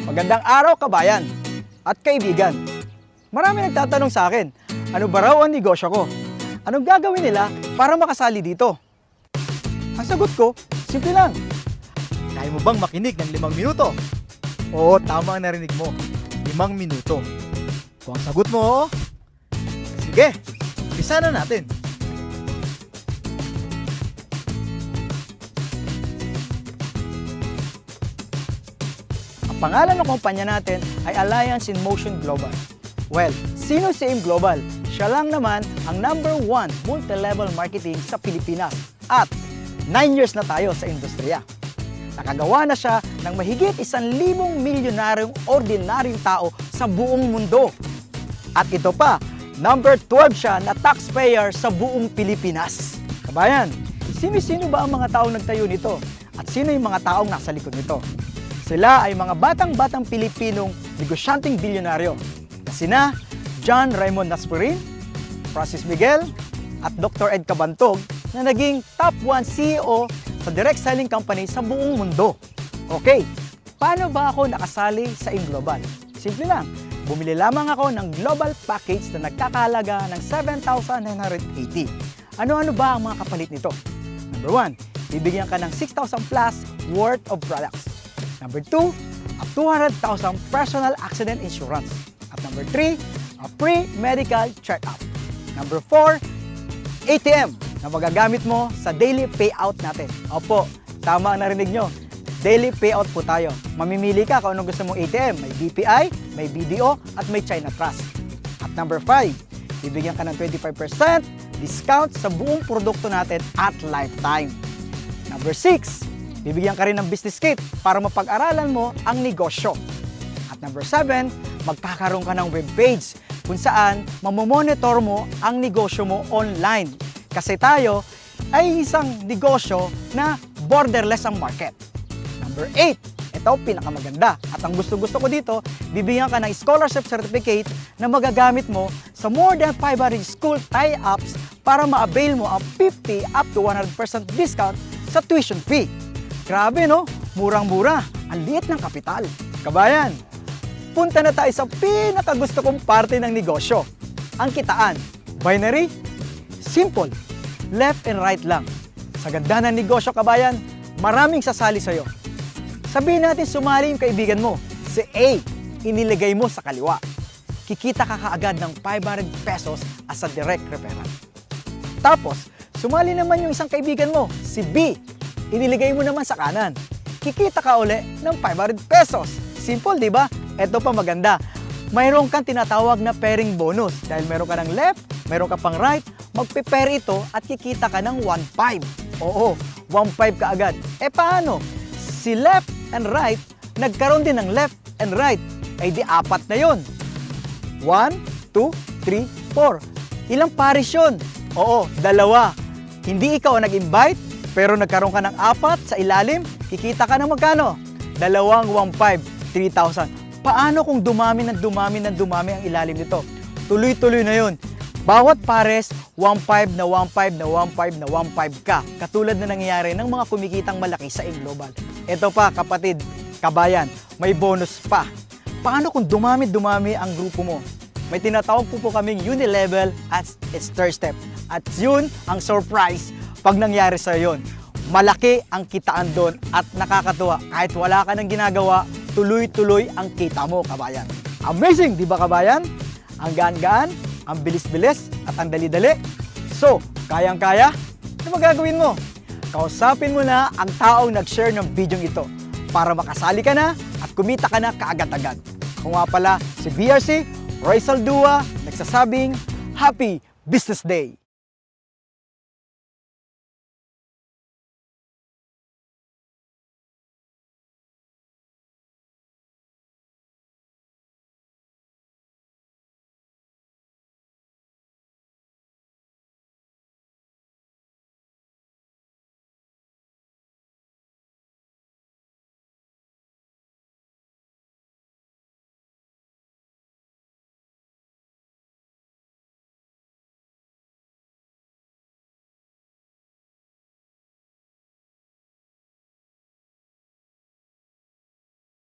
Magandang araw, kabayan at kaibigan. Marami nagtatanong sa akin, ano ba raw ang negosyo ko? Anong gagawin nila para makasali dito? Ang sagot ko, simple lang. Kaya mo bang makinig ng 5 minuto? Oo, tama ang narinig mo. 5 minuto. Kung ang sagot mo, oo, sige, umpisa na natin. Ang pangalan ng kumpanya natin ay Alliance in Motion Global. Well, sino si AIM Global? Siya lang naman ang #1 multi-level marketing sa Pilipinas at 9 years na tayo sa industriya. Nakagawa na siya ng mahigit 1,000 milyonaryong ordinaryong tao sa buong mundo. At ito pa, #12 siya na taxpayer sa buong Pilipinas. Kabayan, sino-sino ba ang mga taong nagtayo nito? At sino yung mga taong nasa likod nito? Sila ay mga batang-batang Pilipinong negosyanteng bilyonaryo na sina John Raymond Naspurin, Francis Miguel, at Dr. Ed Cabantog na naging top 1 CEO sa direct selling company sa buong mundo. Okay, paano ba ako nakasali sa AIM Global? Simple lang, bumili lamang ako ng global package na nagkakahalaga ng 7,980. Ano-ano ba ang mga kapalit nito? Number 1, bibigyan ka ng 6,000 plus worth of products. Number 2, a 200,000 personal accident insurance. At number 3, a free medical check-up. Number 4, ATM na magagamit mo sa daily payout natin. Opo, tama ang narinig nyo. Daily payout po tayo. Mamimili ka kung anong gusto mong ATM. May BPI, may BDO, at may China Trust. At number 5, bibigyan ka ng 25% discount sa buong produkto natin at lifetime. Number 6, bibigyan ka rin ng business kit para mapag-aralan mo ang negosyo. At number 7, magkakaroon ka ng webpage kung saan mamomonitor mo ang negosyo mo online. Kasi tayo ay isang negosyo na borderless ang market. Number 8, ito pinakamaganda. At ang gusto-gusto ko dito, bibigyan ka ng scholarship certificate na magagamit mo sa more than 500 school tie-ups para ma-avail mo ang 50 up to 100% discount sa tuition fee. Grabe no? Murang-mura. Ang liit ng kapital. Kabayan, punta na tayo sa pinakagusto kong parte ng negosyo. Ang kitaan. Binary? Simple. Left and right lang. Sa ganda ng negosyo, kabayan, maraming sasali sa'yo. Sabihin natin sumali yung kaibigan mo. Si A, inilagay mo sa kaliwa. Kikita ka kaagad ng 500 pesos as a direct referral. Tapos, sumali naman yung isang kaibigan mo, si B, iniligay mo naman sa kanan. Kikita ka uli ng 500 pesos. Simple, di ba? Ito pa maganda. Mayroon kang tinatawag na pairing bonus. Dahil meron ka ng left, meron ka pang right, magpe-pair ito at kikita ka ng 1.5. Oo, 1.5 ka agad. E paano? Si left and right, nagkaroon din ng left and right. Ay di 4 na yun. 1, 2, 3, 4. Ilang pares yun? Oo, 2. Hindi ikaw ang nag-invite, pero nagkaroon ka ng 4 sa ilalim, kikita ka ng magkano? 2.15, 3,000. Paano kung dumami ang ilalim nito? Tuloy-tuloy na yun. Bawat pares, 1.5 na 1.5 na 1.5 na 1.5 ka. Katulad na nangyayari ng mga kumikitang malaki sa AIM Global. Ito pa kapatid, kabayan, may bonus pa. Paano kung dumami ang grupo mo? May tinatawag po kaming unilevel as its third step. At yun ang surprise pag nangyari sa yun. Malaki ang kitaan doon at nakakatuwa. Kahit wala ka nang ginagawa, tuloy-tuloy ang kita mo, kabayan. Amazing, di ba kabayan? Ang gaan-gaan, ang bilis-bilis, at ang dali-dali. So, kayang-kaya? Ano magagawin mo? Kausapin mo na ang taong nag-share ng video ito para makasali ka na at kumita ka na kaagad-agad. Kung nga pala si BRC, Roy Saldua, nagsasabing, Happy Business Day!